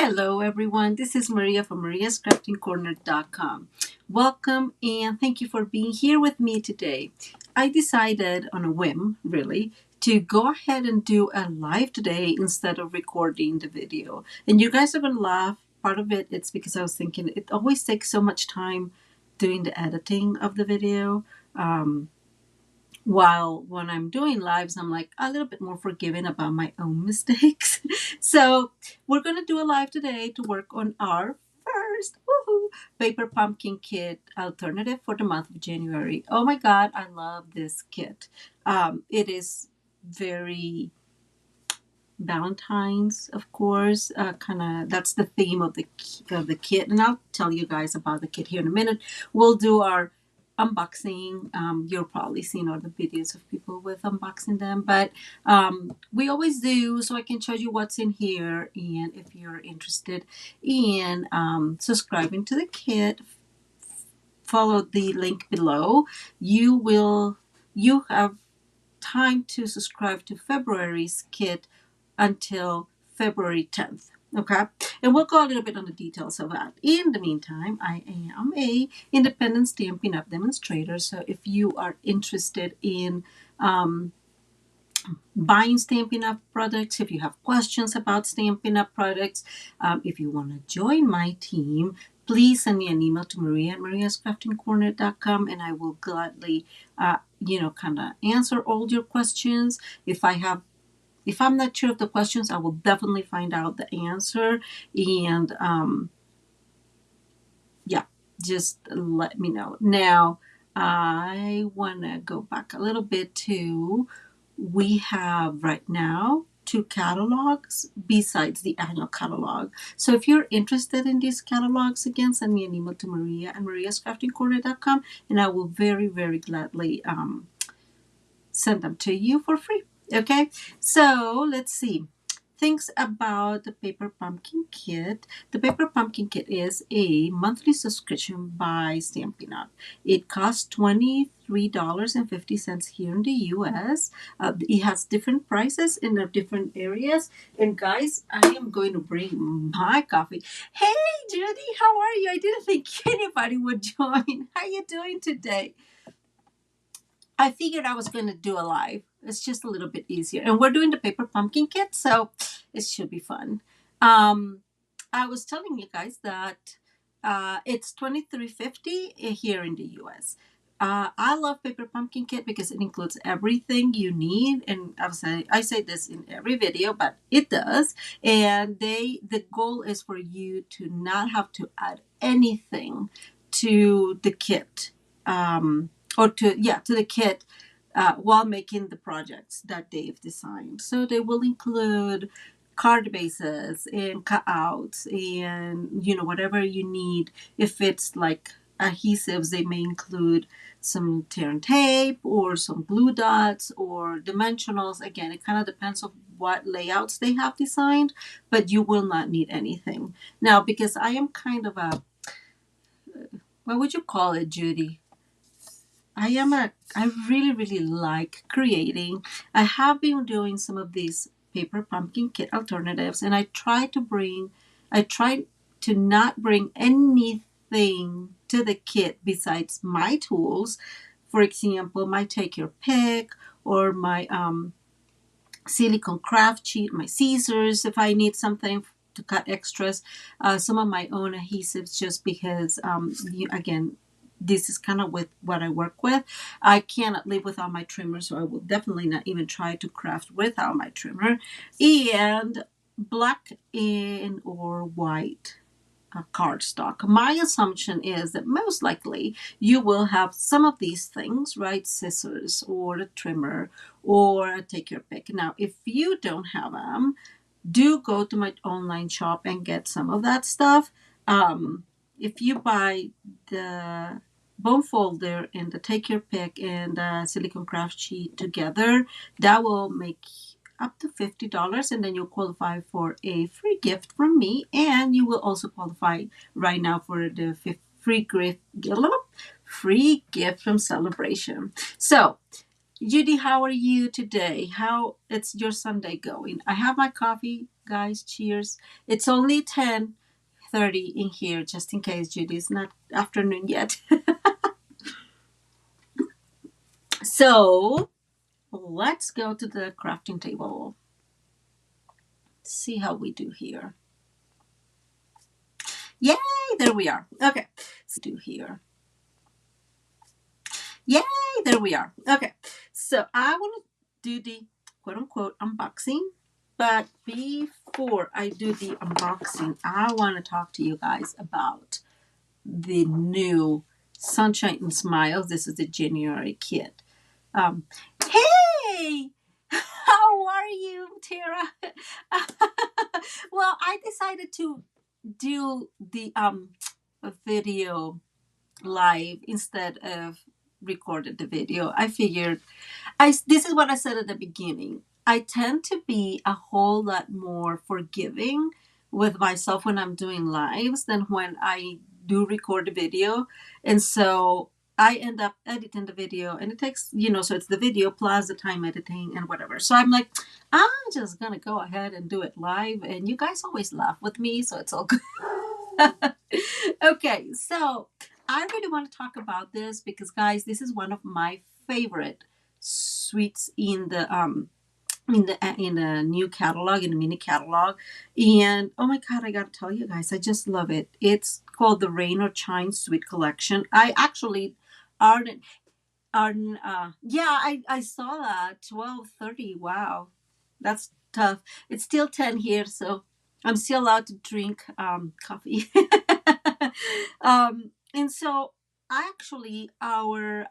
Hello, everyone. This is Maria from mariascraftingcorner.com. Welcome and thank you for being here with me today. I decided on a whim, really, to go ahead and do a live today instead of recording the video. And you guys are going to laugh. Part of it's because I was thinking it always takes so much time doing the editing of the video. While when I'm doing lives, I'm like a little bit more forgiving about my own mistakes. So we're going to do a live today to work on our first paper pumpkin kit alternative for the month of January. Oh my God, I love this kit. It is very Valentine's, of course. Kind of that's the theme of the kit, and I'll tell you guys about the kit here in a minute. We'll do our unboxing. You're probably seen all the videos of people with unboxing them, but we always do so I can show you what's in here. And if you're interested in subscribing to the kit, follow the link below. You have time to subscribe to February's kit until February 10th. Okay, and we'll go a little bit on the details of that. In the meantime, I am a independent Stampin' Up demonstrator. So if you are interested in buying Stampin' Up products, if you have questions about Stampin' Up products, if you want to join my team, please send me an email to Maria at mariascraftingcorner.com and I will gladly, kind of answer all your questions. If I'm not sure of the questions, I will definitely find out the answer. And just let me know. Now, I want to go back a little bit to, we have right now 2 catalogs besides the annual catalog. So if you're interested in these catalogs, again, send me an email to Maria at mariascraftingcorner.com and I will very, very gladly send them to you for free. Okay, so let's see. Things about the Paper Pumpkin Kit. The Paper Pumpkin Kit is a monthly subscription by Stampin' Up. It costs $23.50 here in the US. It has different prices in the different areas. And guys, I am going to bring my coffee. Hey, Judy, how are you? I didn't think anybody would join. How are you doing today? I figured I was going to do a live. It's just a little bit easier. And we're doing the paper pumpkin kit, so it should be fun. I was telling you guys that it's $23.50 here in the US. I love paper pumpkin kit because it includes everything you need, and I say this in every video, but it does. And the goal is for you to not have to add anything to the kit. To the kit while making the projects that they've designed. So they will include card bases and cutouts and whatever you need. If it's like adhesives, they may include some tear and tape or some glue dots or dimensionals. Again, it kind of depends on what layouts they have designed, but you will not need anything. Now, because I am kind of a, what would you call it, Judy? I really, really like creating. I have been doing some of these paper pumpkin kit alternatives, and I try to not bring anything to the kit besides my tools. For example, my take your pick or my silicone craft sheet, my scissors if I need something to cut extras, some of my own adhesives just because, again, this is kind of with what I work with. I cannot live without my trimmer, so I will definitely not even try to craft without my trimmer. And black and or white cardstock. My assumption is that most likely you will have some of these things, right? Scissors or a trimmer or take your pick. Now, if you don't have them, do go to my online shop and get some of that stuff. If you buy the bone folder and the take your pick and the silicone craft sheet together, that will make up to $50, and then you'll qualify for a free gift from me, and you will also qualify right now for the free gift from Celebration. So Judy, how are you today? How it's your Sunday going? I have my coffee, guys. Cheers. It's only 10:30 in here, just in case Judy's not afternoon yet. So let's go to the crafting table. See how we do here. Yay! There we are. Okay. Do here. Yay! There we are. Okay. So I want to do the quote unquote unboxing. But before I do the unboxing, I want to talk to you guys about the new Sunshine and Smiles. This is the January kit. Hey! How are you, Tara? Well, I decided to do the video live instead of recorded the video. I figured this is what I said at the beginning. I tend to be a whole lot more forgiving with myself when I'm doing lives than when I do record a video. And so I end up editing the video and it takes, so it's the video plus the time editing and whatever. So I'm like, I'm just going to go ahead and do it live. And you guys always laugh with me. So it's all good. Okay. So I really want to talk about this because, guys, this is one of my favorite sweets in the new catalog, in the mini catalog. And oh my god, I gotta tell you guys, I just love it. It's called the Rain or Shine Sweet Collection. I actually yeah, I saw that 12:30. Wow, that's tough. It's still 10 here, so I'm still allowed to drink coffee. And so actually our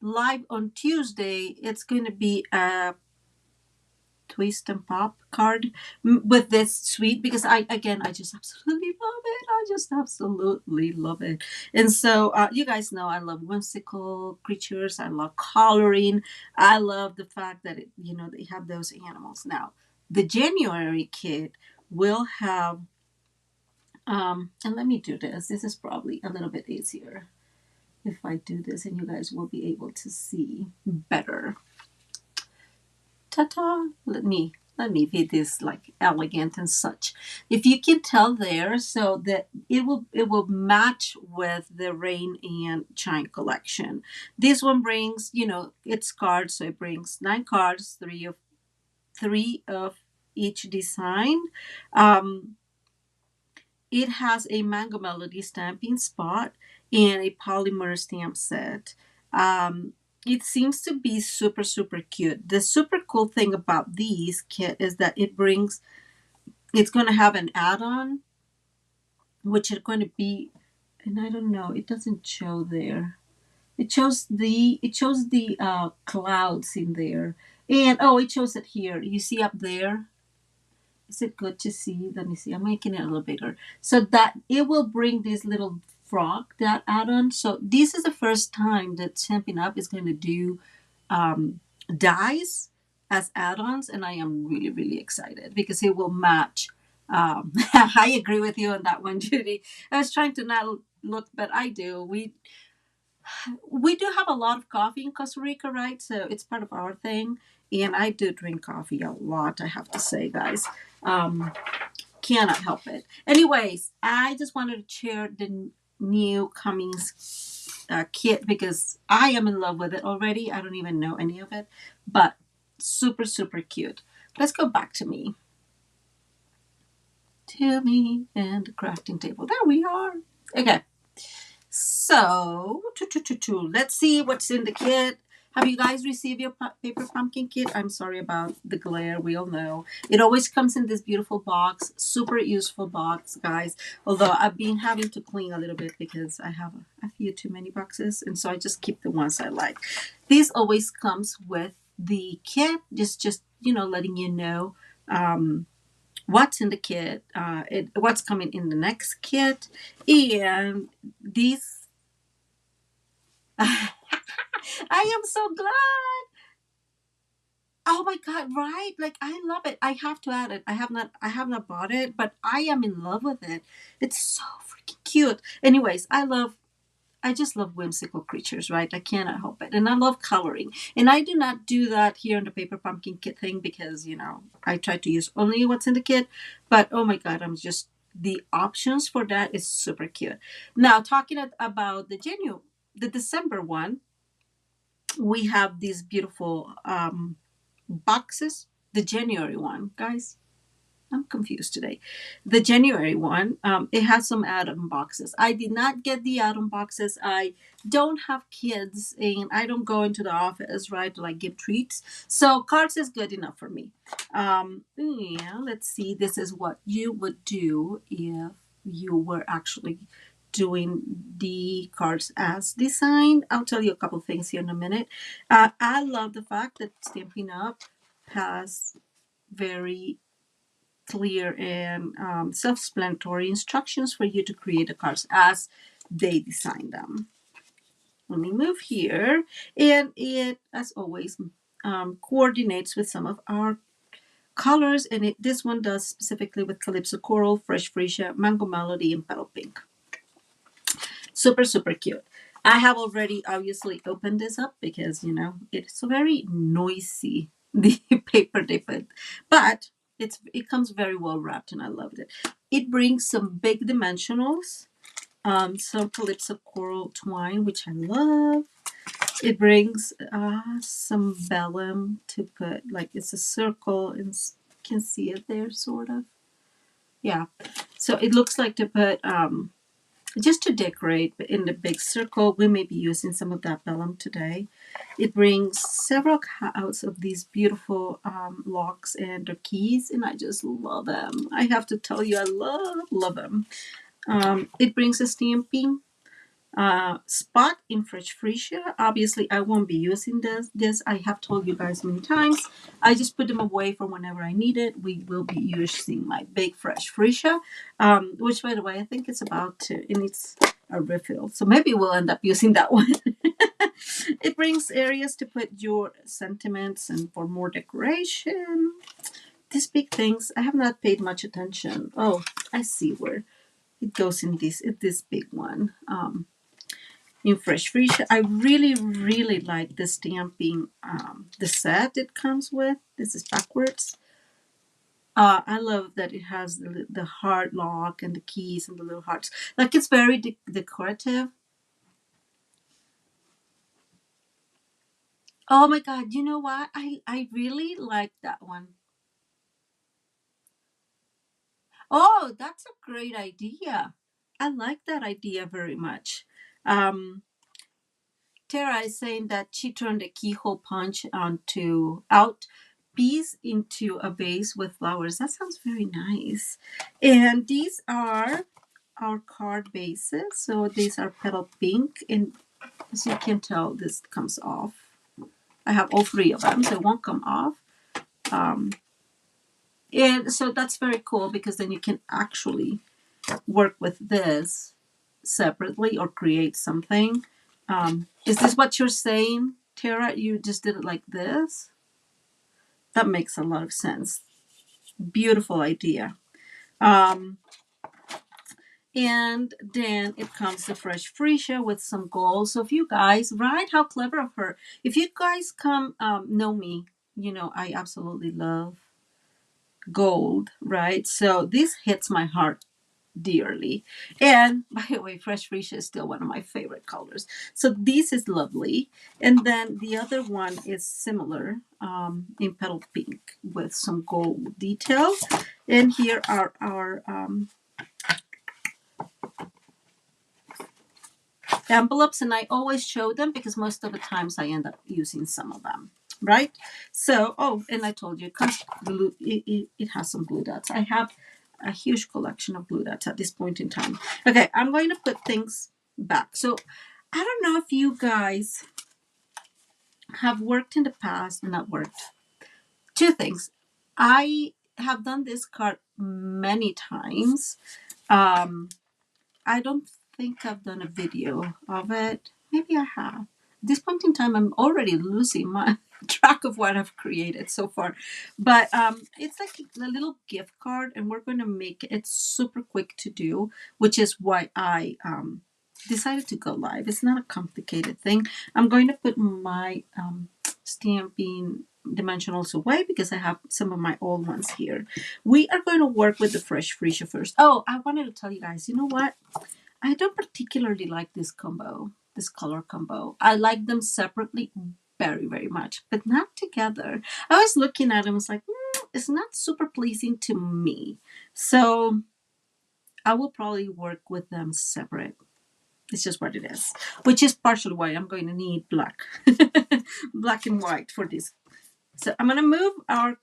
live on Tuesday, it's going to be a twist and pop card with this sweet because I just absolutely love it. I just absolutely love it. And so you guys know I love whimsical creatures. I love coloring. I love the fact that they have those animals. Now the January kit will have and let me do this. This is probably a little bit easier if I do this, and you guys will be able to see better. Ta-ta! Let me be this like elegant and such. If you can tell there, so that it will match with the Rain and Shine collection. This one brings, it's cards, so it brings 9 cards, three of each design. Um, it has a Mango Melody stamping spot and a polymer stamp set. It seems to be super, super cute. The super cool thing about these kit is that it's going to have an add-on, which is going to be, and I don't know, it doesn't show there. It shows the clouds in there. And, oh, it shows it here. You see up there? Is it good to see? Let me see. I'm making it a little bigger. So that it will bring this little frog, that add-on. So this is the first time that Stampin'Up is going to do dies as add-ons. And I am really, really excited because it will match. I agree with you on that one, Judy. I was trying to not look, but I do. We do have a lot of coffee in Costa Rica, right? So it's part of our thing. And I do drink coffee a lot, I have to say, guys. Um, cannot help it. Anyways, I just wanted to share the new Cummings kit because I am in love with it already. I don't even know any of it, but super, super cute. Let's go back to me. To me and the crafting table. There we are. Okay. So, let's see what's in the kit. Have you guys received your paper pumpkin kit? I'm sorry about the glare. We all know. It always comes in this beautiful box. Super useful box, guys. Although I've been having to clean a little bit because I have a few too many boxes. And so I just keep the ones I like. This always comes with the kit. Just letting you know what's in the kit, what's coming in the next kit. And these I am so glad. Oh my god, right? Like I love it. I have to add it. I have not bought it, but I am in love with it. It's so freaking cute. Anyways, I I just love whimsical creatures, right? I cannot help it. And I love coloring. And I do not do that here in the paper pumpkin kit thing because, I try to use only what's in the kit. But oh my God, the options for that is super cute. Now, talking about the December one, we have these beautiful boxes. The January one, guys, I'm confused today. The January one, it has some add-on boxes. I did not get the add-on boxes. I don't have kids and I don't go into the office, right, to like give treats. So cards is good enough for me. Yeah, let's see. This is what you would do if you were actually doing the cards as designed. I'll tell you a couple things here in a minute. I love the fact that Stampin' Up has very clear and self-explanatory instructions for you to create the cards as they design them. Let me move here, and it, as always, coordinates with some of our colors, and this one does specifically with Calypso Coral, Fresh Freesia, Mango Melody, and Petal Pink. Super, super cute. I have already obviously opened this up because, it's very noisy, the paper they put. But it comes very well wrapped and I loved it. It brings some big dimensionals, some Calypso Coral twine, which I love. It brings some vellum to put, like it's a circle, and you can see it there, sort of. Yeah. So it looks like to put just to decorate in the big circle. We may be using some of that vellum today. It brings several cutouts of these beautiful locks and their keys, and I just love them. I have to tell you, I love them. It brings a stamping spot in Fresh Freesia. Obviously, I won't be using this. I have told you guys many times. I just put them away for whenever I need it. We will be using my big Fresh Freesia, which, by the way, I think it's about to, it needs a refill. So maybe we'll end up using that one. It brings areas to put your sentiments and for more decoration. These big things, I have not paid much attention. Oh, I see where it goes in this big one. In Fresh Freesia. I really, really like the stamping, the set it comes with. This is backwards. I love that it has the heart lock and the keys and the little hearts. Like it's very decorative. Oh my God, you know what? I really like that one. Oh, that's a great idea. I like that idea very much. Um, Tara is saying that she turned a keyhole punch onto out piece into a vase with flowers. That sounds very nice. And these are our card bases. So these are petal pink, and as you can tell, this comes off. I have all three of them, so it won't come off. Um, and so that's very cool because then you can actually work with this separately or create something. Is this what you're saying, Tara? You just did it like this? That makes a lot of sense. Beautiful idea. Um, and then it comes the Fresh Freesia with some gold. So if you guys, right, how clever of her. If you guys come know me, I absolutely love gold, right? So this hits my heart dearly. And by the way, Fresh Freesia is still one of my favorite colors. So this is lovely. And then the other one is similar in petal pink with some gold details. And here are our envelopes, and I always show them because most of the times I end up using some of them. Right? So, oh, and I told you, it has some glue dots. I have a huge collection of glue dots at this point in time. Okay, I'm going to put things back. So, I don't know if you guys have worked in the past, not worked. Two things. I have done this card many times. I don't think I've done a video of it. Maybe I have. At this point in time, I'm already losing my track of what I've created so far. But it's like a little gift card, and we're going to make it super quick to do, which is why I decided to go live. It's not a complicated thing. I'm going to put my stamping dimensionals away because I have some of my old ones here. We are going to work with the fresh freesia first. Oh, I wanted to tell you guys, you know what? I don't particularly like this combo, this color combo. I like them separately very, very much, but not together. I was looking at them, I was like, it's not super pleasing to me. So I will probably work with them separate. It's just what it is, which is partially why I'm going to need black, black and white for this. So I'm going to move our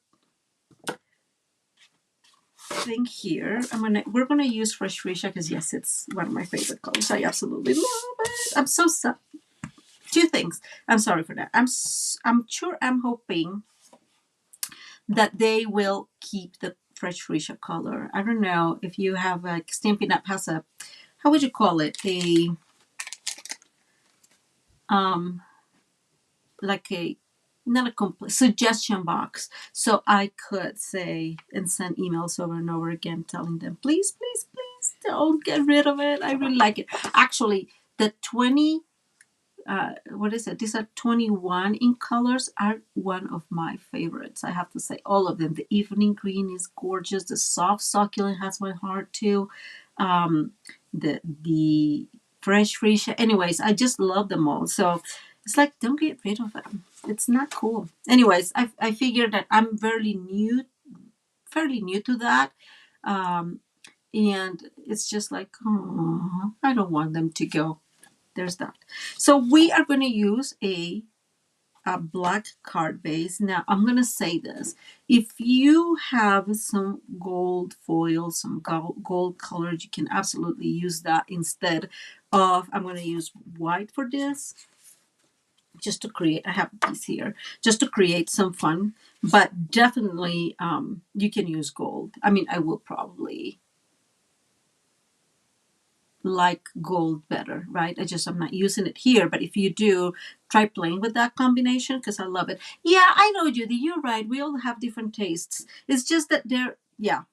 thing here. We're going to use fresh freesia because yes, it's one of my favorite colors. I absolutely love it. I'm so sad. Two things. I'm sorry for that. I'm hoping that they will keep the fresh freesia color. I don't know if you have Stampin'Up has a, how would you call it, a like a, not a complete suggestion box, so I could say and send emails over and over again telling them, please, please, please don't get rid of it. I really like it. Actually, the 20 what is it? These are 21 in colors are one of my favorites. I have to say, all of them. The evening green is gorgeous. The soft succulent has my heart too. The fresh freesia. Anyways, I just love them all. So it's like, don't get rid of them. It's not cool. Anyways, I figured that I'm fairly new to that. And it's just like, oh, I don't want them to go. There's that. So we are going to use a black card base. Now I'm going to say this. If you have some gold foil, some gold colored, you can absolutely use that instead of, I'm going to use white for this. Just to create, I have a piece here, just to create some fun. But definitely you can use gold. I mean, I will probably like gold better, right? I'm not using it here, but if you do, try playing with that combination because I love it. Yeah, I know, Judy, you're right. We all have different tastes. It's just that yeah.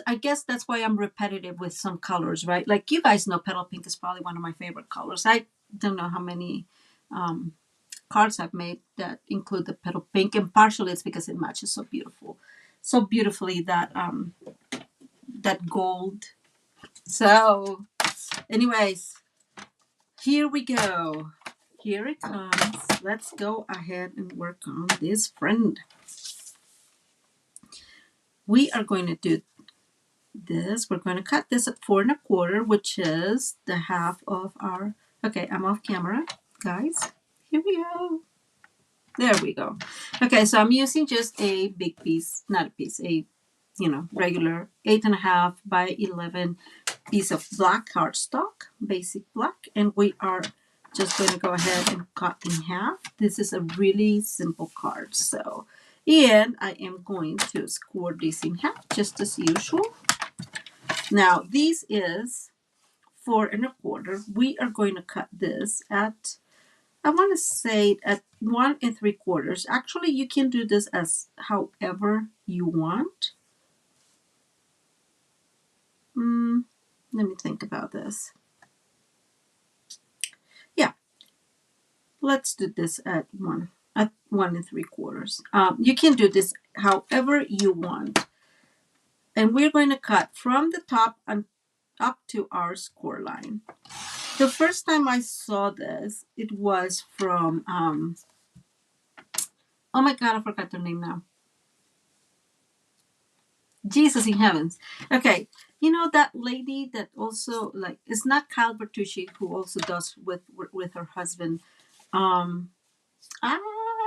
I guess that's why I'm repetitive with some colors, right? Like you guys know, petal pink is probably one of my favorite colors. I don't know how many cards I've made that include the petal pink, and partially it's because it matches so beautifully that gold. So, anyways, here we go. Here it comes. Let's go ahead and work on this friend. We are going to do this. We're going to cut this at 4 1/4, which is the half of our, okay, I'm off camera, guys. Here we go. There we go. Okay, so I'm using just a big piece, not a piece, a, regular 8.5 by 11 piece of black cardstock, basic black, and we are just going to go ahead and cut in half. This is a really simple card, so, and I am going to score this in half just as usual. Now this is 4 1/4. We are going to cut this at, I want to say at 1 3/4. Actually, you can do this as however you want. Let me think about this. Yeah, let's do this at 1 3/4. You can do this however you want. And we're going to cut from the top and up to our score line. The first time I saw this, it was from, oh my God, I forgot their name now. Jesus in heavens. Okay, you know that lady that also, like, it's not Kyle Bertucci who also does with her husband. I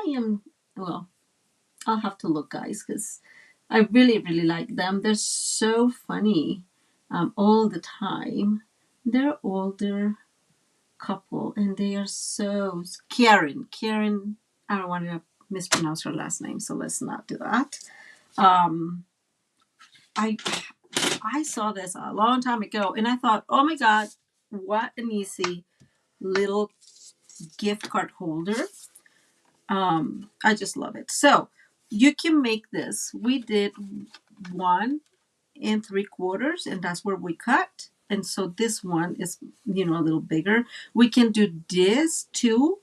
am, well, I'll have to look, guys, because I really, really like them. They're so funny all the time. They're older couple, and they are so, Karen, I don't want to mispronounce her last name, so let's not do that. I saw this a long time ago, and I thought, oh my God, what an easy little gift card holder. I just love it. So you can make this. We did 1 3/4, and that's where we cut. and so this one is, a little bigger. We can do this too,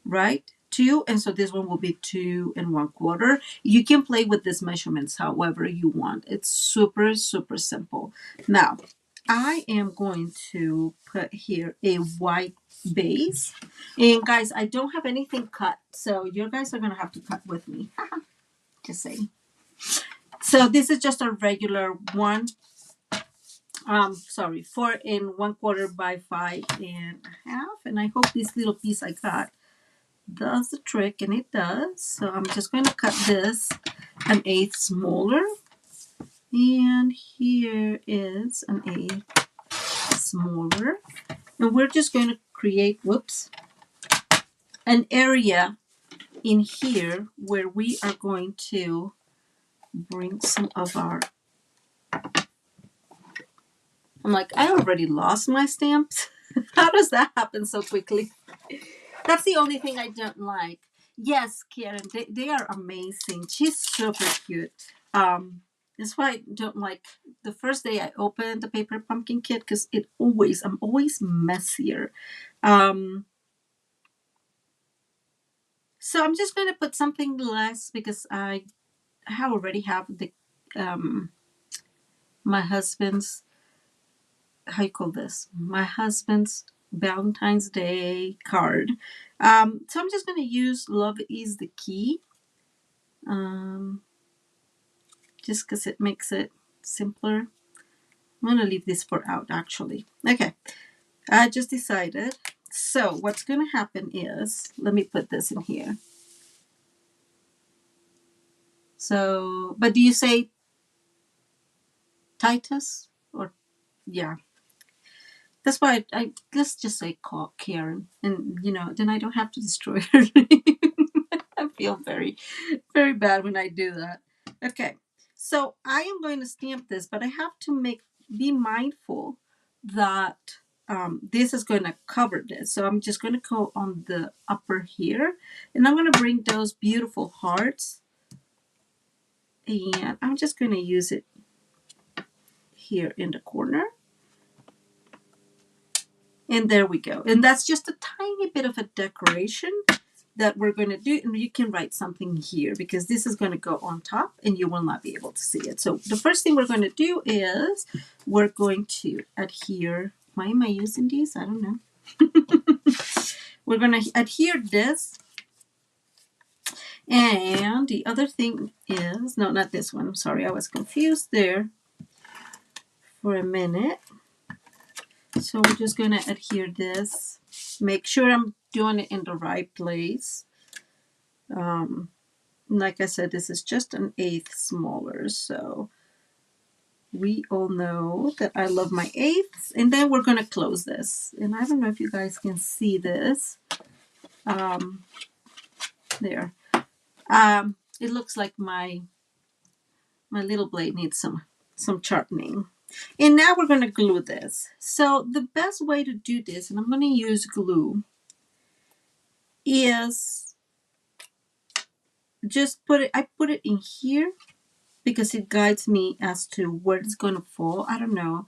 right? Two, and so this one will be 2 1/4. You can play with these measurements however you want. It's super, super simple. Now, I am going to put here a white base. And guys, I don't have anything cut, so you guys are going to have to cut with me. Just saying. So this is just a regular 4 1/4 by 5 1/2. And I hope this little piece I got does the trick, and it does. So I'm just going to cut this 1/8 smaller, and here is 1/8 smaller, and we're just going to create an area in here where we are going to bring some of our, I'm like, I already lost my stamps. How does that happen so quickly? That's the only thing I don't like. Yes, Karen, they are amazing. She's super cute. That's why I don't like the first day I opened the paper pumpkin kit, because I'm always messier. So I'm just going to put something less because I already have the my husband's, how you call this? My husband's Valentine's Day card. So I'm just going to use Love is the Key. Just because it makes it simpler. I'm going to leave this for out, actually. Okay, I just decided. So what's going to happen is, let me put this in here. So, but do you say Titus? Or, yeah. That's why let's just say call Karen. And, then I don't have to destroy her name. I feel very, very bad when I do that. Okay, so I am going to stamp this, but I have to be mindful that this is going to cover this. So I'm just going to go on the upper here, and I'm going to bring those beautiful hearts, and I'm just going to use it here in the corner. And there we go. And that's just a tiny bit of a decoration that we're going to do. And you can write something here because this is going to go on top and you will not be able to see it. So the first thing we're going to do is we're going to adhere. Why am I using these? I don't know. We're going to adhere this. And the other thing is, no, not this one. I'm sorry. I was confused there for a minute. So we're just going to adhere this. Make sure I'm doing it in the right place. Like I said, this is just 1/8 smaller. So we all know that I love my 1/8. And then we're going to close this. And I don't know if you guys can see this. There. It looks like my little blade needs some sharpening. And now we're going to glue this. So the best way to do this, and I'm going to use glue, is just I put it in here because it guides me as to where it's going to fall. I don't know.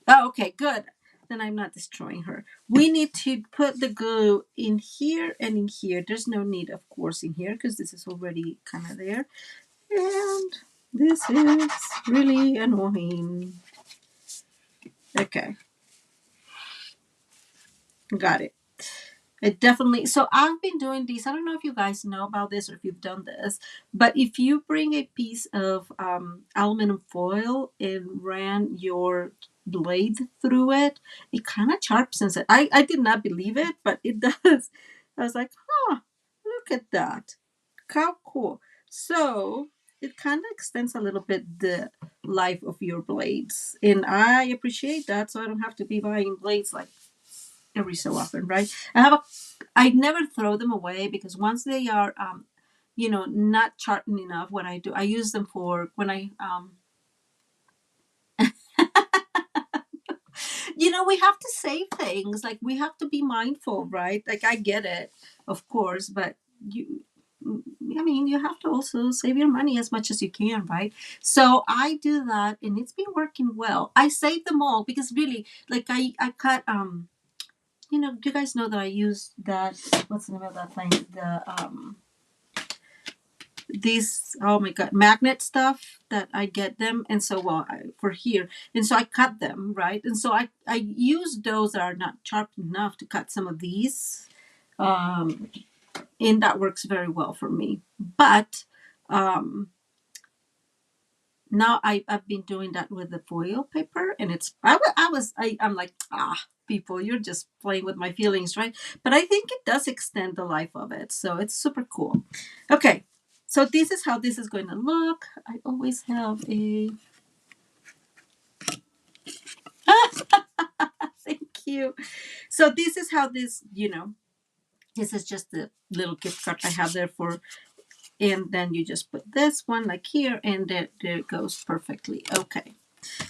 Oh, okay, good. Then I'm not destroying her. We need to put the glue in here and in here. There's no need, of course, in here because this is already kind of there. And this is really annoying. Okay. Got it. It definitely, so I've been doing these. I don't know if you guys know about this or if you've done this, but if you bring a piece of aluminum foil and ran your blade through it, it kind of sharpens it. I did not believe it, but it does. I was like, look at that. How cool. So it kind of extends a little bit the life of your blades. And I appreciate that, so I don't have to be buying blades like every so often, right? I never throw them away because once they are, not sharpened enough, what I do, I use them for when I, we have to save things. Like we have to be mindful, right? Like I get it, of course, but I mean, you have to also save your money as much as you can, right? So I do that, and it's been working well. I save them all because really, like I cut do you guys know that I use that? What's the name of that thing? These, oh my god, magnet stuff that I get them, and so for here, and so I cut them, right, and so I use those that are not sharp enough to cut some of these, um, and that works very well for me. But now I've been doing that with the foil paper, and I'm like, people, you're just playing with my feelings, right? But I think it does extend the life of it, so it's super cool. Okay, so this is how this is going to look. I always have a thank you. So this is how this is just the little gift card I have there for, and then you just put this one like here, and there it goes perfectly. Okay.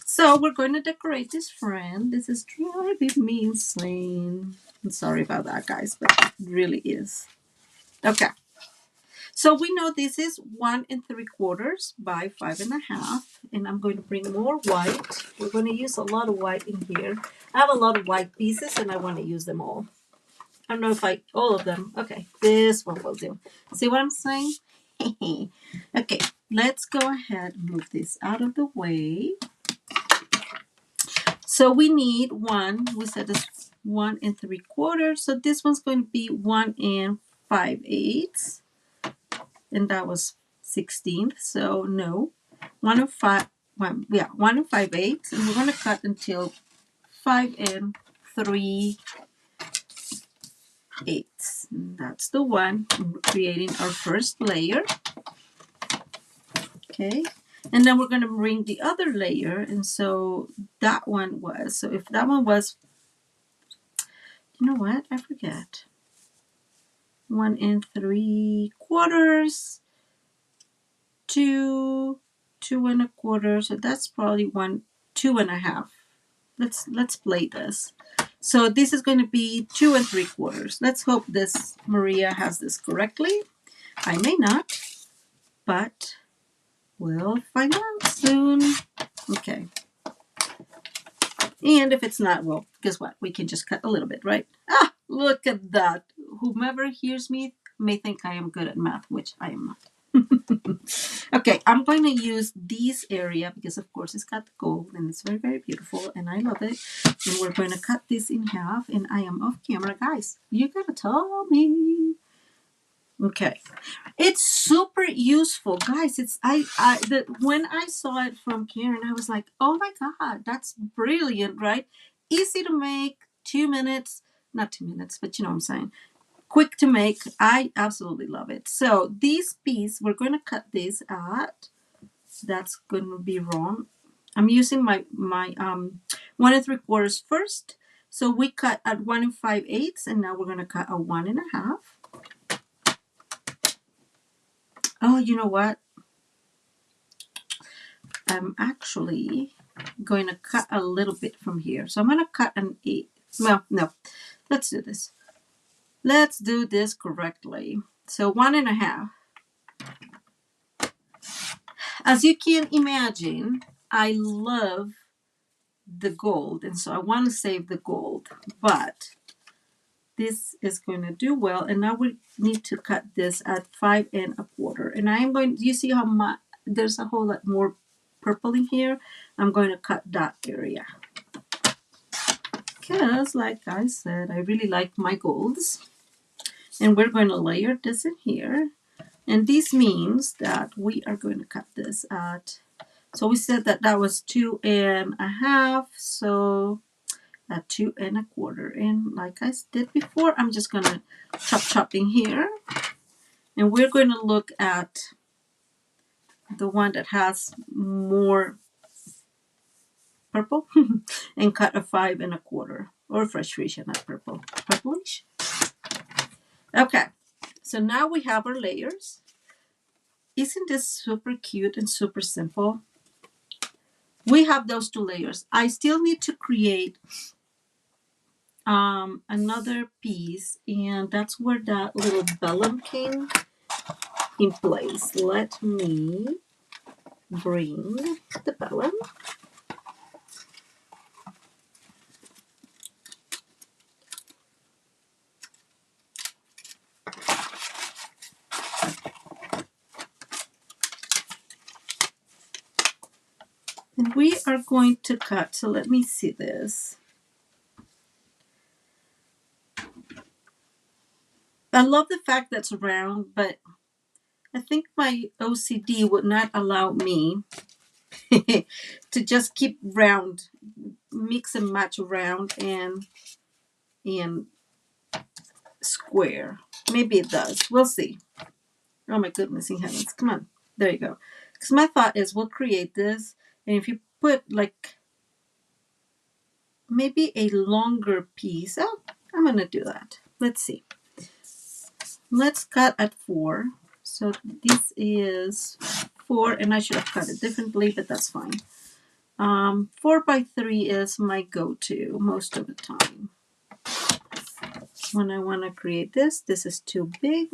So we're going to decorate this friend. This is driving me insane. I'm sorry about that, guys, but it really is. Okay. So we know this is 1 3/4 by 5.5, and I'm going to bring more white. We're going to use a lot of white in here. I have a lot of white pieces, and I want to use them all. I don't know if all of them. Okay, this one will do. See what I'm saying? Okay, let's go ahead and move this out of the way. So we need we said it's 1 3/4. So this one's going to be 1 5/8. And that was 16th. So no, 1 5/8. And we're going to cut until 5 3/8. That's the one. And we're creating our first layer. Okay. And then we're going to bring the other layer. And so that one was, so if that one was, you know what? I forget. 1 3/4, 2 2 1/4. So that's probably 2.5. Let's play this. So this is going to be 2 3/4. Let's hope this Maria has this correctly. I may not, but we'll find out soon. Okay. And if it's not, well, guess what? We can just cut a little bit, right? Look at that. Whomever hears me may think I am good at math, which I am not. Okay, I'm going to use this area because, of course, it's got gold and it's very, very beautiful and I love it. And we're going to cut this in half, and I am off camera. Guys, you gotta tell me. Okay, it's super useful, guys. When I saw it from Karen, I was like, oh my god, that's brilliant, right? Easy to make, 2 minutes, not 2 minutes, but you know what I'm saying. Quick to make. I absolutely love it. So this piece, we're going to cut this at, that's going to be wrong. I'm using my 1 3/4 first. So we cut at 1 5/8, and now we're going to cut a 1.5. Oh, you know what? I'm actually going to cut a little bit from here. So I'm going to cut an 8. Well, no. Let's do this. Let's do this correctly. So 1.5. As you can imagine, I love the gold, and so I want to save the gold, but this is going to do well. And now we need to cut this at 5.25. And I am going, you see how much, there's a whole lot more purple in here. I'm going to cut that area because, like I said, I really like my golds. And we're going to layer this in here. And this means that we are going to cut this at, so we said that that was 2.5. So at 2.25. And like I did before, I'm just going to chop in here. And we're going to look at the one that has more purple and cut a 5.25, or fresh freesia, not purple, purplish. Okay, so now we have our layers. Isn't this super cute and super simple? We have those 2 layers. I still need to create another piece, and that's where that little vellum came. in place. Let me bring the vellum. And we are going to cut, so let me see this. I love the fact that's round, but I think my OCD would not allow me to just keep round, mix and match round and square. Maybe it does. We'll see. Oh my goodness in heavens. Come on. There you go. Because my thought is we'll create this, and if you put like maybe a longer piece. Oh, I'm going to do that. Let's see. Let's cut at 4. So this is 4, and I should have cut it differently, but that's fine. 4 by 3 is my go-to most of the time. When I want to create this is too big.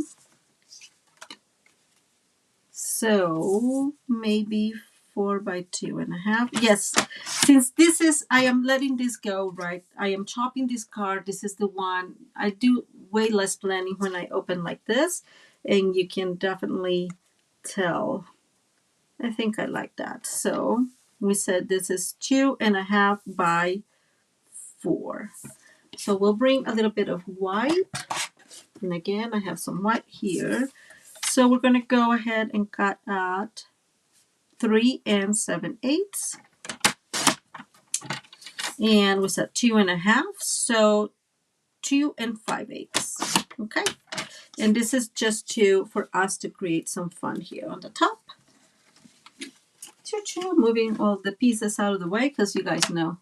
So maybe 4 by 2.5. Yes, since this is, I am letting this go, right? I am chopping this card. This is the one. I do way less planning when I open like this, and you can definitely tell. I think I like that. So we said this is 2.5 by 4. So we'll bring a little bit of white. And again, I have some white here. So we're going to go ahead and cut at 3 7/8. And we said 2.5. So 2 5/8. Okay. And this is just for us to create some fun here on the top. Moving all the pieces out of the way because you guys know.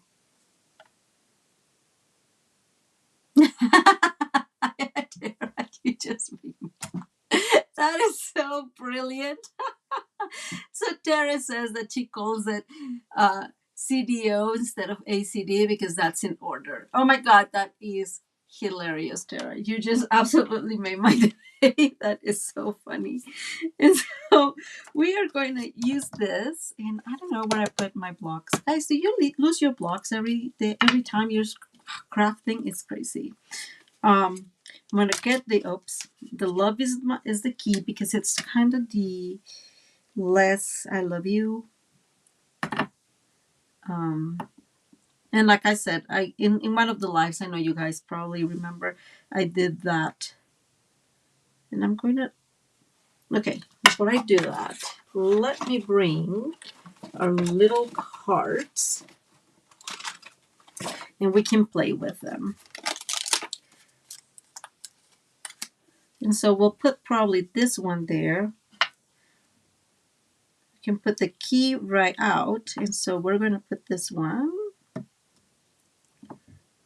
You just that is so brilliant. So Tara says that she calls it CDO instead of ACD because that's in order. Oh my God, that is hilarious, Tara. You just absolutely made my day. That is so funny. And so we are going to use this, and I don't know where I put my blocks. Guys, do you lose your blocks every day, every time you're crafting? It's crazy. I'm gonna get the love is the key because it's kind of the less I love you. And like I said, in one of the lives, I know you guys probably remember, I did that. And I'm going to, okay, before I do that, let me bring our little cards and we can play with them. And so we'll put probably this one there. We can put the key right out. And so we're going to put this one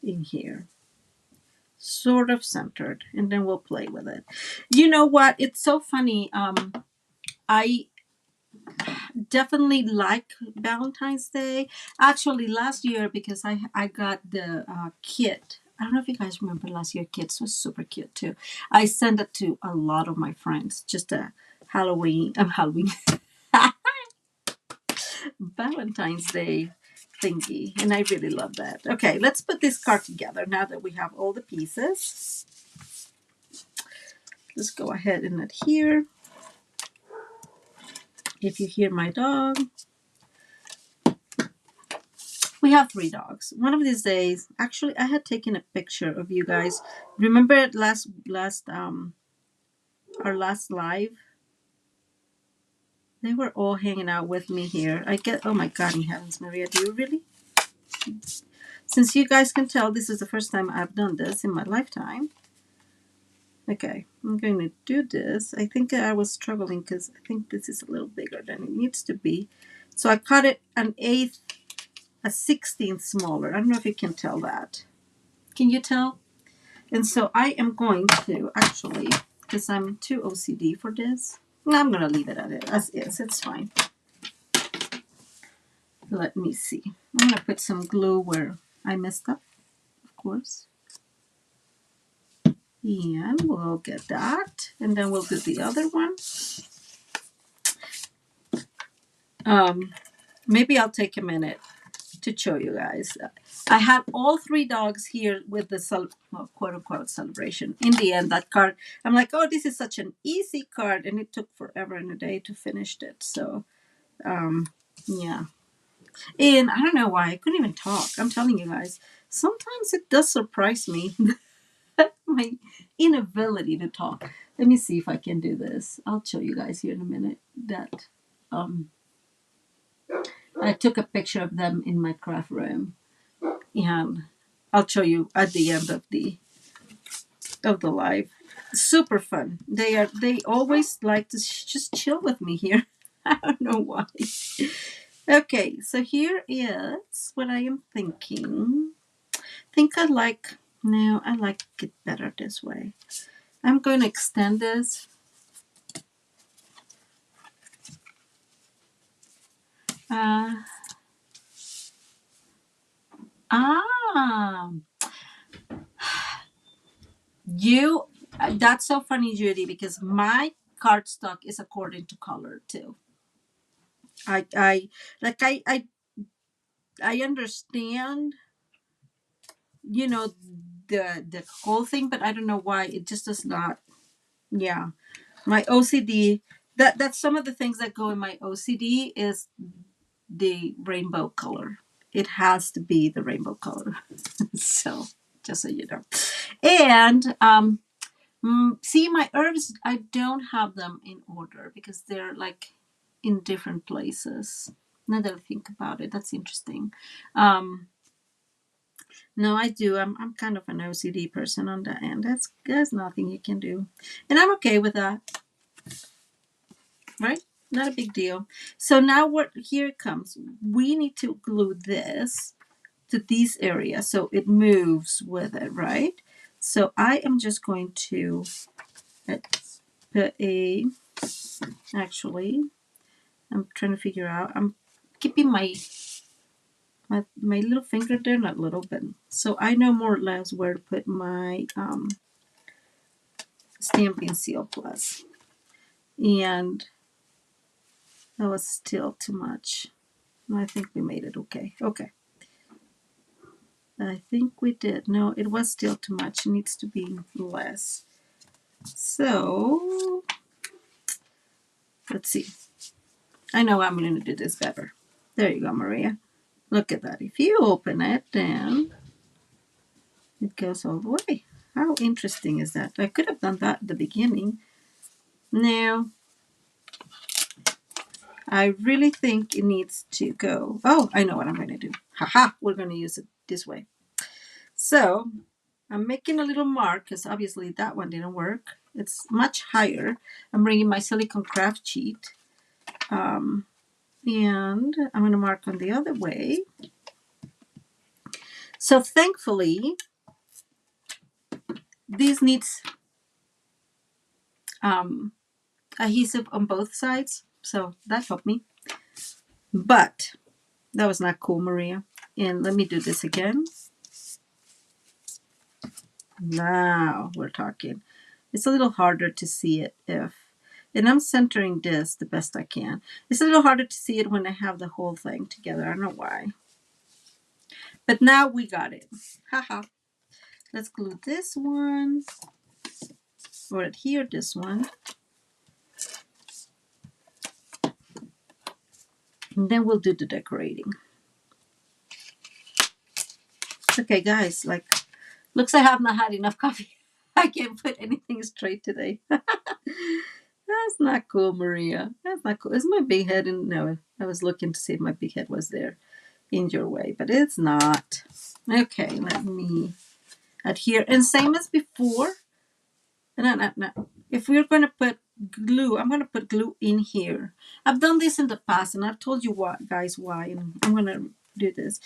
in here. Sort of centered. And then we'll play with it. You know what? It's so funny. I definitely like Valentine's Day. Actually, last year, because I got the kit. I don't know if you guys remember last year. Kits was super cute too. I sent it to a lot of my friends. Just a Halloween, Valentine's Day thingy, and I really love that. Okay, let's put this card together now that we have all the pieces. Let's go ahead and adhere. If you hear my dog. We have 3 dogs. One of these days, actually, I had taken a picture of you guys. Remember our last live? They were all hanging out with me here. Oh my God, in heavens, Maria, do you really? Since you guys can tell, this is the first time I've done this in my lifetime. Okay, I'm going to do this. I think I was struggling because I think this is a little bigger than it needs to be. So I cut it an 1/8, a 16th smaller. I don't know if you can tell that. Can you tell? And so I am going to actually, because I'm too OCD for this, I'm going to leave it as is. It's fine. Let me see. I'm going to put some glue where I messed up, of course. And we'll get that. And then we'll do the other one. Maybe I'll take a minute to show you guys. I had all 3 dogs here with the quote unquote celebration. In the end, that card, I'm like, oh, this is such an easy card. And it took forever and a day to finish it. So, yeah. And I don't know why. I couldn't even talk. I'm telling you guys. Sometimes it does surprise me. My inability to talk. Let me see if I can do this. I'll show you guys here in a minute that I took a picture of them in my craft room, and I'll show you at the end of the live. Super fun. They always like to just chill with me here. I don't know why. Okay, so here is what I am thinking. I like it better this way. I'm going to extend this. You that's so funny, Judy, because my cardstock is according to color too. I like I understand, you know, the whole thing, but I don't know why it just does not. Yeah, my OCD, that's some of the things that go in my OCD is the rainbow color. It has to be the rainbow color. So just so you know. And see, my herbs, I don't have them in order because they're like in different places. Now that I think about it, that's interesting. No, I do. I'm kind of an OCD person on that end. There's nothing you can do, and I'm okay with that. Right? Not a big deal. So now what? Here it comes. We need to glue this to these areas so it moves with it, right? So I am just going to put actually, I'm trying to figure out, I'm keeping my little finger there, not little, but so I know more or less where to put my Stampin' Seal Plus. And that was still too much. I think we made it okay. Okay. I think we did. No, it was still too much. It needs to be less. So, let's see. I know I'm going to do this better. There you go, Maria. Look at that. If you open it, then it goes all the way. How interesting is that? I could have done that at the beginning. Now, I really think it needs to go. Oh, I know what I'm going to do. Haha, we're going to use it this way. So, I'm making a little mark because obviously that one didn't work. It's much higher. I'm bringing my silicone craft sheet. And I'm going to mark on the other way. So thankfully, this needs adhesive on both sides. So that helped me. But that was not cool, Maria. And let me do this again. Now we're talking. It's a little harder to see it and I'm centering this the best I can. It's a little harder to see it when I have the whole thing together. I don't know why. But now we got it. Haha. Let's glue this one. Or adhere this one. And then we'll do the decorating. Okay, guys, like, looks like I have not had enough coffee. I can't put anything straight today. That's not cool, Maria. That's not cool. Is my big head in? No, I was looking to see if my big head was there in your way, but it's not. Okay, let me adhere. And same as before. No. If we're going to put glue, I'm going to put glue in here. I've done this in the past, and I've told you what, guys, why, and I'm going to do this.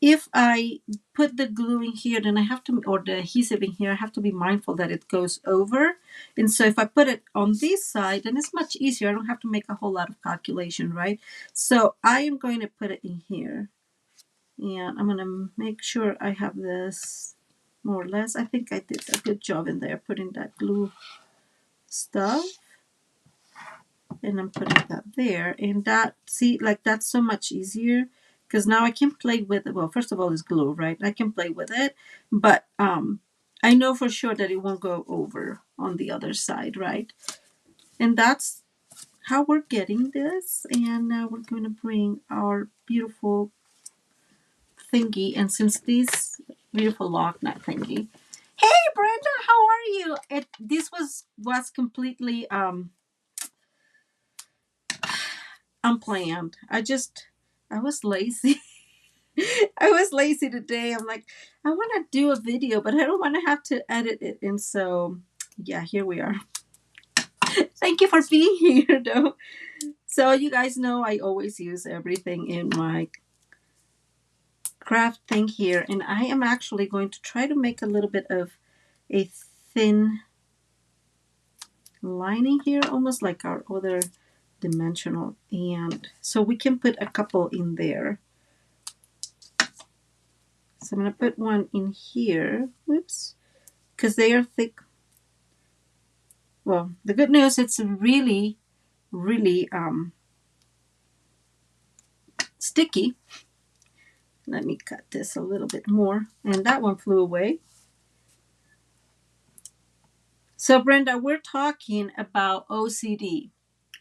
If I put the glue in here, then I have to, or the adhesive in here, I have to be mindful that it goes over. And so if I put it on this side, then it's much easier. I don't have to make a whole lot of calculation, right? So I am going to put it in here. And I'm going to make sure I have this more or less. I think I did a good job in there putting that glue stuff. And I'm putting that there. And that, see, like that's so much easier because now I can play with it. Well, first of all, it's glue, right? I can play with it, but I know for sure that it won't go over on the other side, right? And that's how we're getting this. And now we're going to bring our beautiful thingy. And since this beautiful lock nut thingy, hey Brenda, how are you? This was completely unplanned. I was lazy. I was lazy today. I'm like, I want to do a video, but I don't want to have to edit it. And so, yeah, here we are. Thank you for being here, though. So you guys know I always use everything in my craft thing here. And I am actually going to try to make a little bit of a thin lining here, almost like our other dimensional. And so we can put a couple in there. So I'm going to put one in here. Whoops. Because they are thick. Well, the good news, it's really, really sticky. Let me cut this a little bit more. And that one flew away. So Brenda, we're talking about OCD,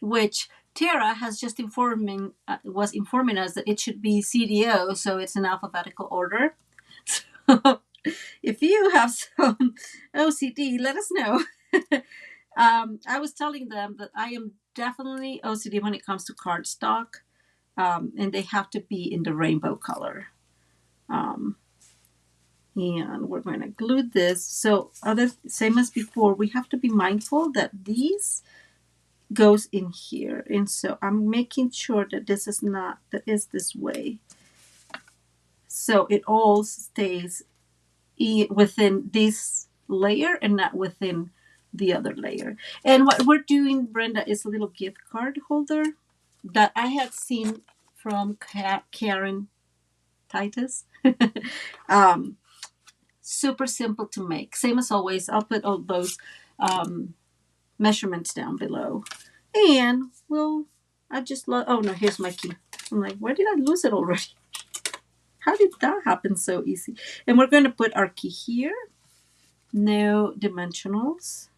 which Tara has just was informing us that it should be CDO, so it's in alphabetical order. So if you have some OCD, let us know. I was telling them that I am definitely OCD when it comes to cardstock, and they have to be in the rainbow color. And we're going to glue this. So same as before, we have to be mindful that these goes in here. And so I'm making sure that this is this way. So it all stays within this layer and not within the other layer. And what we're doing, Brenda, is a little gift card holder that I had seen from Karen Titus. Super simple to make. Same as always, I'll put all those measurements down below. And oh no, here's my key. I'm like, where did I lose it already? How did that happen so easy? And we're going to put our key here. No dimensionals.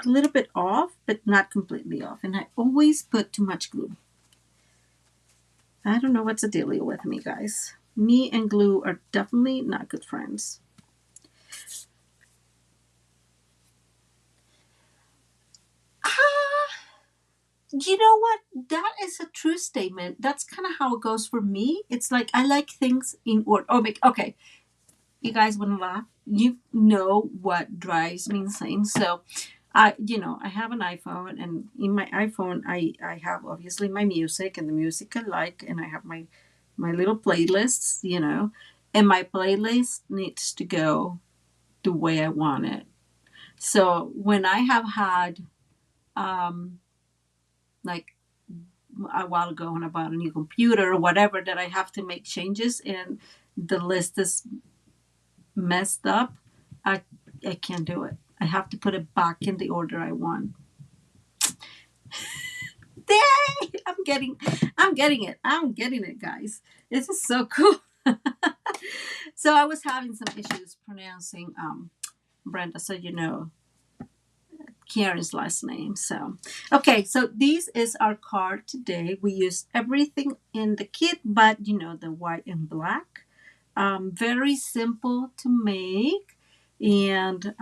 A little bit off, but not completely off. And I always put too much glue. I don't know what's the dealio with me, guys. Me and glue are definitely not good friends. You know what? That is a true statement. That's kind of how it goes for me. It's like I like things in order. Oh, okay. You guys wouldn't laugh. You know what drives me insane. So, I have an iPhone, and in my iPhone, I have obviously my music and the music I like, and I have my little playlists, and my playlist needs to go the way I want it. So when I have had, like a while ago when I bought a new computer or whatever, that I have to make changes and the list is messed up, I can't do it. I have to put it back in the order I want. Dang! I'm getting it, guys. This is so cool. So I was having some issues pronouncing Brenda, so Karen's last name. So, okay, so this is our card today. We used everything in the kit, but the white and black. Very simple to make, and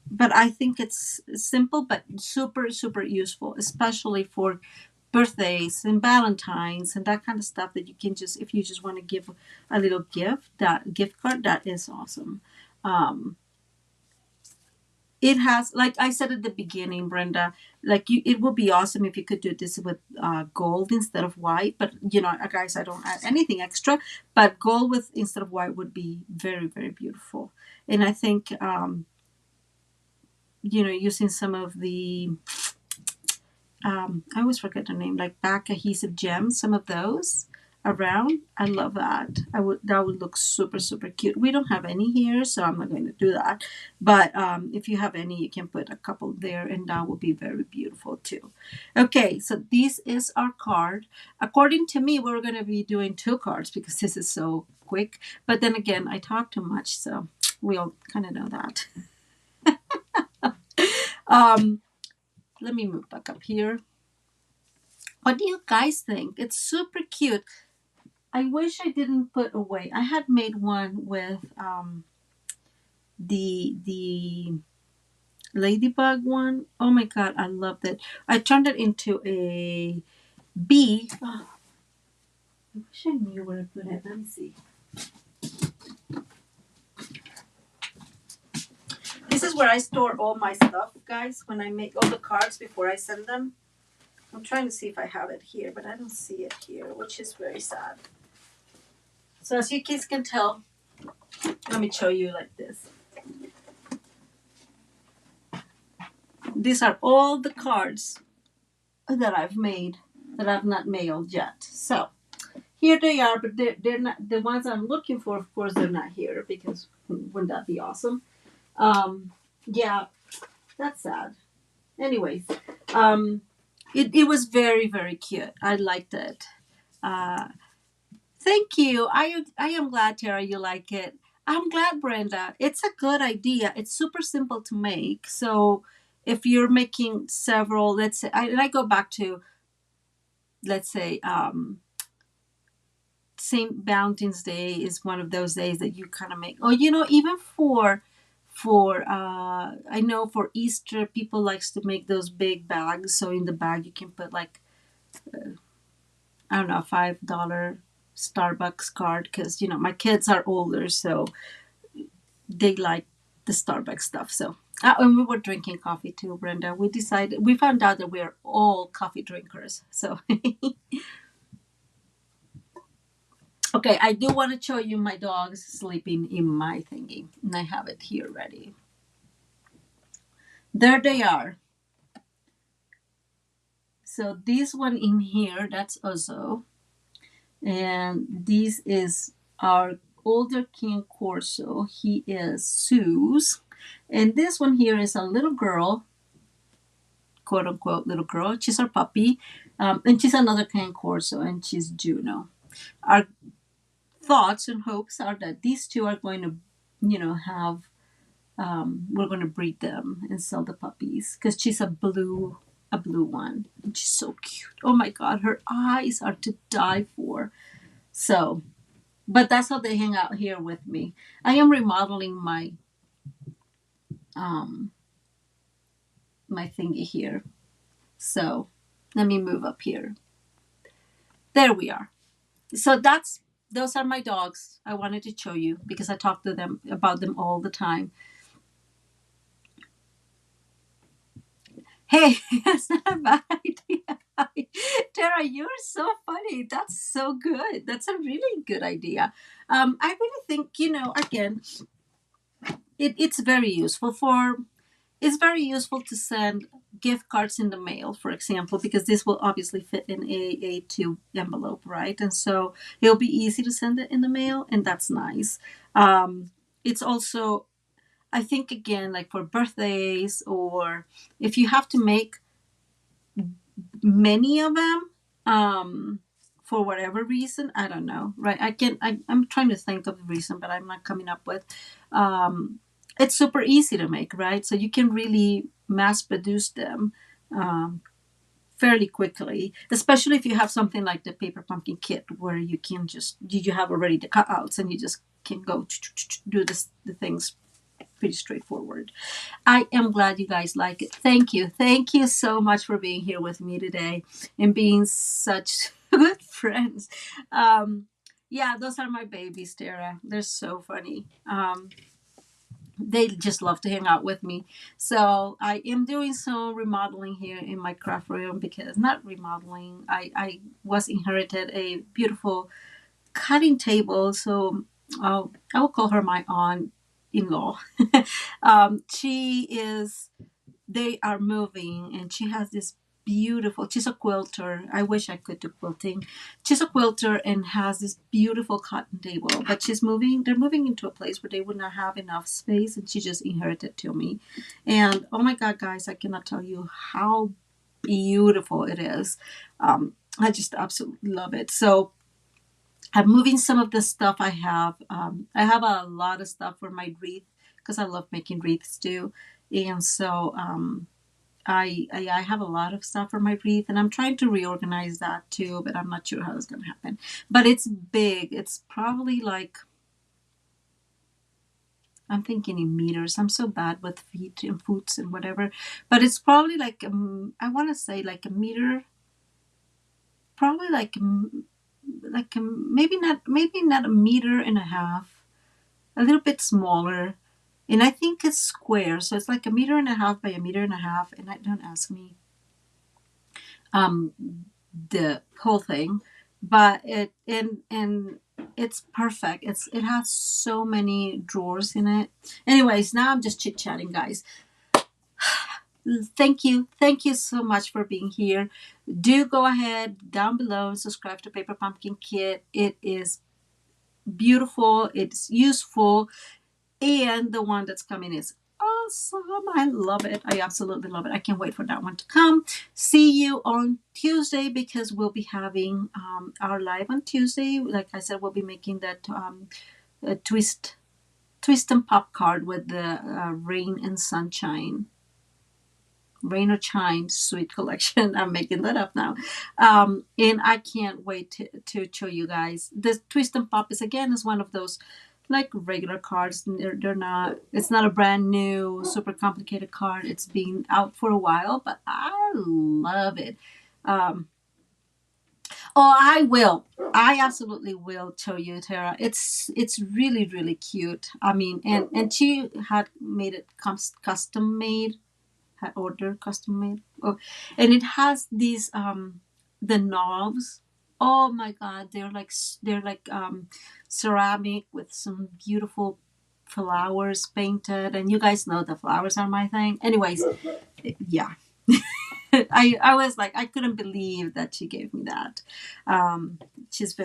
but I think it's simple but super super useful, especially for birthdays and Valentines and that kind of stuff that you can just, if you just want to give a little gift, that gift card, that is awesome. It has, like I said at the beginning, Brenda, it would be awesome if you could do this with gold instead of white. But guys, I don't add anything extra. But gold with instead of white would be very, very beautiful. And I think using some of the I always forget the name, like back adhesive gems, some of those around. I love that. That would look super, super cute. We don't have any here, so I'm not going to do that. But if you have any, you can put a couple there, and that will be very beautiful too. Okay, so this is our card. According to me, we're going to be doing 2 cards because this is so quick. But then again, I talk too much, so we all kind of know that. Um, Let me move back up here. What do you guys think? It's super cute. I wish I didn't put away. I had made one with the ladybug one. Oh my god, I loved it. I turned it into a bee. Oh, I wish I knew where to put it. Let me see. This is where I store all my stuff, guys. When I make all the cards before I send them. I'm trying to see if I have it here, but I don't see it here, which is very sad. So as you kids can tell, let me show you like this. These are all the cards that I've made that I've not mailed yet. So here they are, but they're not the ones I'm looking for. Of course, they're not here because wouldn't that be awesome? Yeah, that's sad. Anyways, it was very, very cute. I liked it. Uh, Thank you. I am glad, Tara, you like it. I'm glad, Brenda. It's a good idea. It's super simple to make. So if you're making several, let's say, and I go back to, let's say, St. Valentine's Day is one of those days that you kind of make. Or even for I know for Easter people likes to make those big bags. So in the bag you can put like I don't know, $5 Starbucks card because my kids are older, so they like the Starbucks stuff. So, and we were drinking coffee too, Brenda. We found out that we're all coffee drinkers. So, okay, I do want to show you my dogs sleeping in my thingy, and I have it here ready. There they are. So this one in here, that's Ozo, and this is our older King Corso. He is Sue's. And this one here is a little girl, quote unquote little girl. She's our puppy. And she's another King Corso, and she's Juno. Our thoughts and hopes are that these two are going to, have, we're going to breed them and sell the puppies because she's a blue one. And she's so cute. Oh my God, her eyes are to die for. So, but that's how they hang out here with me. I am remodeling my my thingy here. So let me move up here. There we are. So those are my dogs. I wanted to show you because I talk to them about them all the time. Hey, that's not a bad idea. Tara, you're so funny. That's so good. That's a really good idea. I really think, again, it's very useful it's very useful to send gift cards in the mail, for example, because this will obviously fit in a A2 envelope, right? And so it'll be easy to send it in the mail, and that's nice. It's also, I think, again, like for birthdays or if you have to make many of them, for whatever reason, I don't know, right? I'm trying to think of the reason, but I'm not coming up with. It's super easy to make, right? So you can really mass produce them fairly quickly, especially if you have something like the paper pumpkin kit where you can you have already the cutouts and you just can go do the things pretty straightforward. I am glad you guys like it. Thank you. Thank you so much for being here with me today and being such good friends. Yeah, those are my babies, Tara. They're so funny. They just love to hang out with me. So I am doing some remodeling here in my craft room because not remodeling. I was inherited a beautiful cutting table. So I will call her my aunt-in-law. They are moving and she has this beautiful. She's a quilter. I wish I could do quilting. She's a quilter and has this beautiful cotton table. But she's moving. They're moving into a place where they would not have enough space, and she just inherited to me. And oh my God, guys, I cannot tell you how beautiful it is. I just absolutely love it. So I'm moving some of the stuff I have. I have a lot of stuff for my wreath because I love making wreaths too. And so I have a lot of stuff for my wreath, and I'm trying to reorganize that too, but I'm not sure how it's going to happen. But it's big. It's probably like, I'm thinking in meters. I'm so bad with feet and foots and whatever. But it's probably like, I want to say like a meter, probably maybe not a meter and a half, a little bit smaller. And I think it's square, so it's like a meter and a half by a meter and a half. And don't ask me um the whole thing, but and it's perfect. It has so many drawers in it. Anyways, now I'm just chit chatting, guys. Thank you so much for being here. Do go ahead down below and subscribe to Paper Pumpkin Kit. It is beautiful. It's useful. And the one that's coming is awesome. I love it. I absolutely love it. I can't wait for that one to come. See you on Tuesday because we'll be having our live on Tuesday. Like I said, we'll be making that twist and pop card with the rain and sunshine. Rain or Chime Sweet Collection. I'm making that up now. And I can't wait to show you guys. The Twist and Pop is one of those like regular cards. They're not, it's not a brand new, super complicated card. It's been out for a while, but I love it. Oh, I will. I absolutely will show you, Tara. It's really, really cute. I mean, and she had made it custom made, had ordered custom made. Oh, and it has these the knobs. Oh my God, they're like ceramic with some beautiful flowers painted, and you guys know the flowers are my thing. Anyways, yeah. I was like, I couldn't believe that she gave me that. She's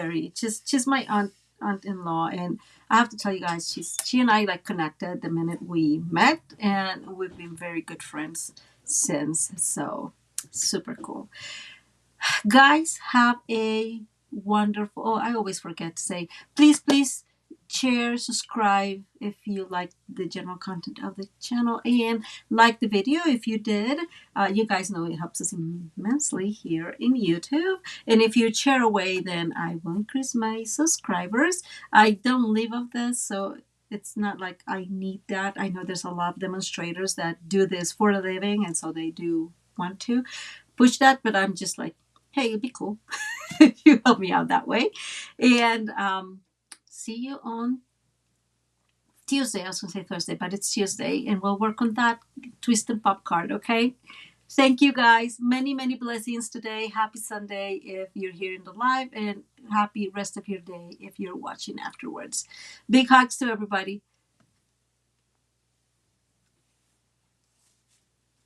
my aunt-in-law, and I have to tell you guys, she and I like connected the minute we met, and we've been very good friends since. So super cool. Guys, have a wonderful, oh, I always forget to say, please share, subscribe if you like the general content of the channel, and like the video if you did. You guys know it helps us immensely here in YouTube. And if you share away, then I will increase my subscribers. I don't live off this, so it's not like I need that. I know there's a lot of demonstrators that do this for a living, and so they do want to push that, but I'm just like, hey, it'd be cool if you help me out that way. And see you on Tuesday. I was going to say Thursday, but it's Tuesday, and we'll work on that twist and pop card, okay? Thank you, guys. Many, many blessings today. Happy Sunday if you're here in the live, and happy rest of your day if you're watching afterwards. Big hugs to everybody.